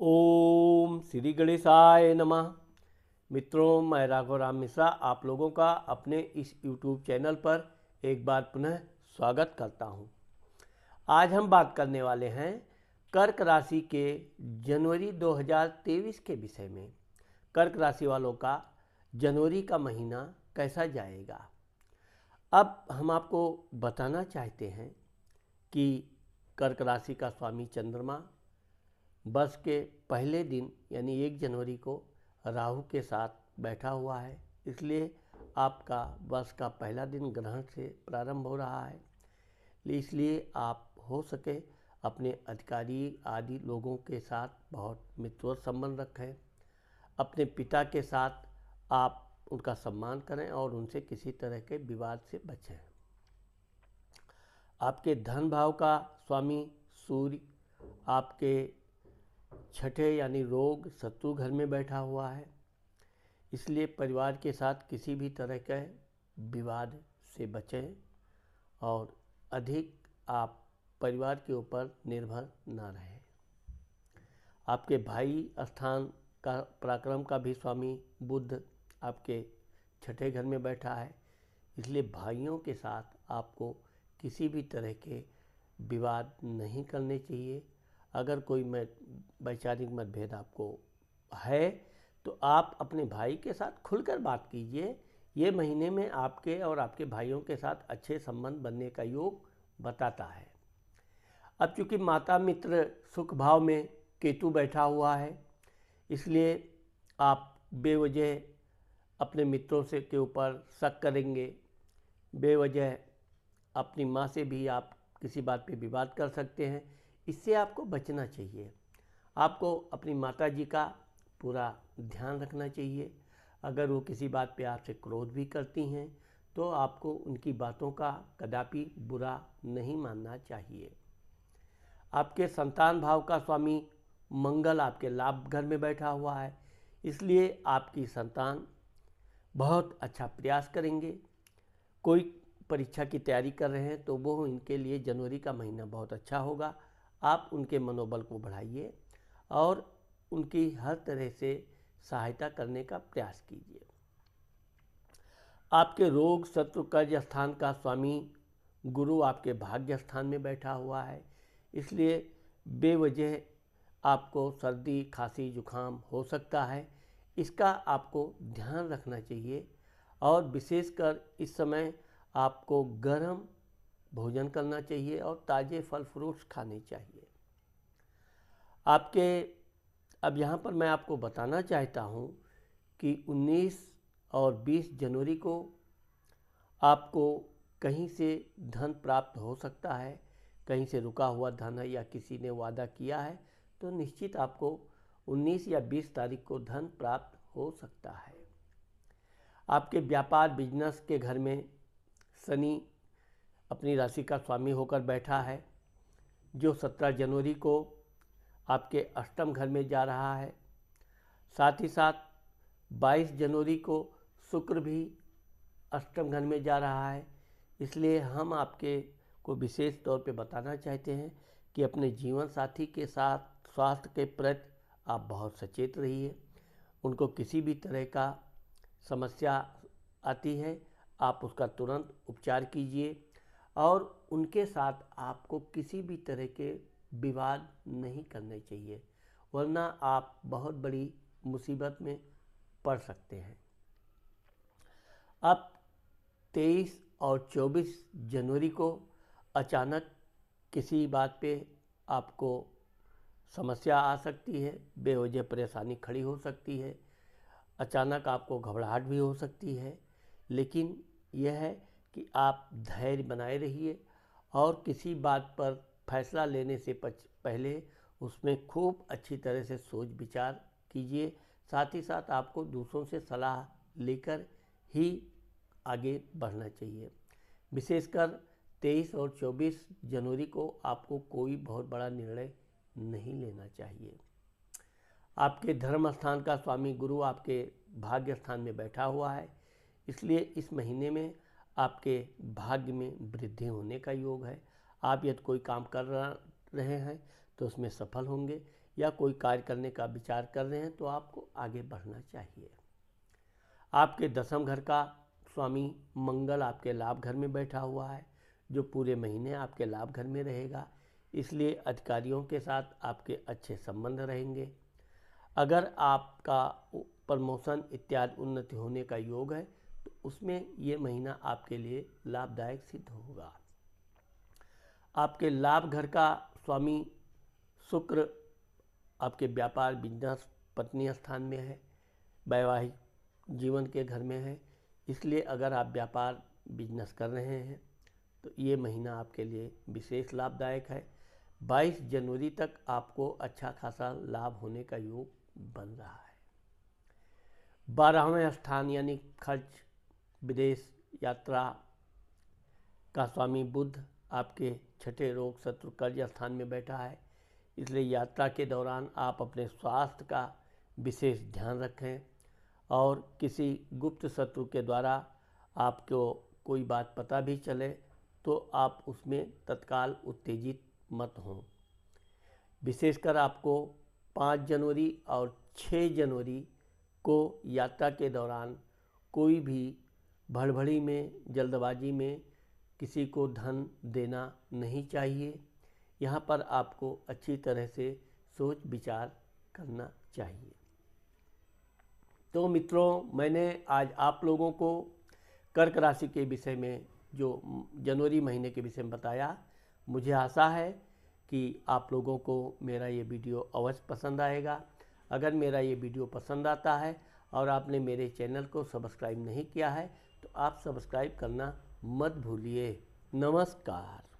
ओम श्री गणेशाय नमः। मित्रों, मैं राघव राम मिश्रा आप लोगों का अपने इस YouTube चैनल पर एक बार पुनः स्वागत करता हूं। आज हम बात करने वाले हैं कर्क राशि के जनवरी 2023 के विषय में। कर्क राशि वालों का जनवरी का महीना कैसा जाएगा। अब हम आपको बताना चाहते हैं कि कर्क राशि का स्वामी चंद्रमा वर्ष के पहले दिन यानी 1 जनवरी को राहु के साथ बैठा हुआ है, इसलिए आपका वर्ष का पहला दिन ग्रहण से प्रारंभ हो रहा है। इसलिए आप हो सके अपने अधिकारी आदि लोगों के साथ बहुत मित्रवत संबंध रखें। अपने पिता के साथ आप उनका सम्मान करें और उनसे किसी तरह के विवाद से बचें। आपके धन भाव का स्वामी सूर्य आपके छठे यानी रोग शत्रु घर में बैठा हुआ है, इसलिए परिवार के साथ किसी भी तरह के विवाद से बचें और अधिक आप परिवार के ऊपर निर्भर ना रहें। आपके भाई स्थान का पराक्रम का भी स्वामी बुध आपके छठे घर में बैठा है, इसलिए भाइयों के साथ आपको किसी भी तरह के विवाद नहीं करने चाहिए। अगर कोई वैचारिक मतभेद आपको है तो आप अपने भाई के साथ खुलकर बात कीजिए। ये महीने में आपके और आपके भाइयों के साथ अच्छे संबंध बनने का योग बताता है। अब चूँकि माता मित्र सुख भाव में केतु बैठा हुआ है, इसलिए आप बेवजह अपने मित्रों से के ऊपर शक करेंगे। बेवजह अपनी माँ से भी आप किसी बात पे विवाद कर सकते हैं, इससे आपको बचना चाहिए। आपको अपनी माता जी का पूरा ध्यान रखना चाहिए। अगर वो किसी बात पे आपसे क्रोध भी करती हैं तो आपको उनकी बातों का कदापि बुरा नहीं मानना चाहिए। आपके संतान भाव का स्वामी मंगल आपके लाभ घर में बैठा हुआ है, इसलिए आपकी संतान बहुत अच्छा प्रयास करेंगे। कोई परीक्षा की तैयारी कर रहे हैं तो वो इनके लिए जनवरी का महीना बहुत अच्छा होगा। आप उनके मनोबल को बढ़ाइए और उनकी हर तरह से सहायता करने का प्रयास कीजिए। आपके रोग शत्रु कर्ज स्थान का स्वामी गुरु आपके भाग्य स्थान में बैठा हुआ है, इसलिए बेवजह आपको सर्दी खांसी जुखाम हो सकता है, इसका आपको ध्यान रखना चाहिए। और विशेषकर इस समय आपको गर्म भोजन करना चाहिए और ताज़े फल फ्रूट्स खाने चाहिए। आपके अब यहाँ पर मैं आपको बताना चाहता हूँ कि 19 और 20 जनवरी को आपको कहीं से धन प्राप्त हो सकता है। कहीं से रुका हुआ धन है या किसी ने वादा किया है तो निश्चित आपको 19 या 20 तारीख को धन प्राप्त हो सकता है। आपके व्यापार बिजनेस के घर में शनि अपनी राशि का स्वामी होकर बैठा है, जो 17 जनवरी को आपके अष्टम घर में जा रहा है। साथ ही साथ 22 जनवरी को शुक्र भी अष्टम घर में जा रहा है, इसलिए हम आपके को विशेष तौर पे बताना चाहते हैं कि अपने जीवन साथी के साथ स्वास्थ्य के प्रति आप बहुत सचेत रहिए। उनको किसी भी तरह का समस्या आती है आप उसका तुरंत उपचार कीजिए और उनके साथ आपको किसी भी तरह के विवाद नहीं करने चाहिए, वरना आप बहुत बड़ी मुसीबत में पड़ सकते हैं। अब 23 और 24 जनवरी को अचानक किसी बात पे आपको समस्या आ सकती है, बेवजह परेशानी खड़ी हो सकती है, अचानक आपको घबराहट भी हो सकती है। लेकिन यह है कि आप धैर्य बनाए रहिए और किसी बात पर फैसला लेने से पहले उसमें खूब अच्छी तरह से सोच विचार कीजिए। साथ ही साथ आपको दूसरों से सलाह लेकर ही आगे बढ़ना चाहिए। विशेषकर 23 और 24 जनवरी को आपको कोई बहुत बड़ा निर्णय नहीं लेना चाहिए। आपके धर्म स्थान का स्वामी गुरु आपके भाग्य स्थान में बैठा हुआ है, इसलिए इस महीने में आपके भाग्य में वृद्धि होने का योग है। आप यदि कोई काम कर रहे हैं तो उसमें सफल होंगे। या कोई कार्य करने का विचार कर रहे हैं तो आपको आगे बढ़ना चाहिए। आपके दसम घर का स्वामी मंगल आपके लाभ घर में बैठा हुआ है, जो पूरे महीने आपके लाभ घर में रहेगा, इसलिए अधिकारियों के साथ आपके अच्छे संबंध रहेंगे। अगर आपका प्रमोशन इत्यादि उन्नति होने का योग है तो उसमें ये महीना आपके लिए लाभदायक सिद्ध होगा। आपके लाभ घर का स्वामी शुक्र आपके व्यापार, बिजनेस, पत्नी स्थान में है, वैवाहिक जीवन के घर में है, इसलिए अगर आप व्यापार बिजनेस कर रहे हैं तो ये महीना आपके लिए विशेष लाभदायक है। 22 जनवरी तक आपको अच्छा खासा लाभ होने का योग बन रहा है। 12वें स्थान यानी खर्च, विदेश यात्रा का स्वामी बुध आपके छठे रोग, शत्रु, कर्ज स्थान में बैठा है, इसलिए यात्रा के दौरान आप अपने स्वास्थ्य का विशेष ध्यान रखें और किसी गुप्त शत्रु के द्वारा आपको कोई बात पता भी चले तो आप उसमें तत्काल उत्तेजित मत हों। विशेषकर आपको 5 जनवरी और 6 जनवरी को यात्रा के दौरान कोई भी भड़बड़ी में, जल्दबाजी में किसी को धन देना नहीं चाहिए। यहाँ पर आपको अच्छी तरह से सोच विचार करना चाहिए। तो मित्रों, मैंने आज आप लोगों को कर्क राशि के विषय में जो जनवरी महीने के विषय में बताया। मुझे आशा है कि आप लोगों को मेरा ये वीडियो अवश्य पसंद आएगा। अगर मेरा ये वीडियो पसंद आता है और आपने मेरे चैनल को सब्सक्राइब नहीं किया है तो आप सब्सक्राइब करना मत भूलिए। नमस्कार।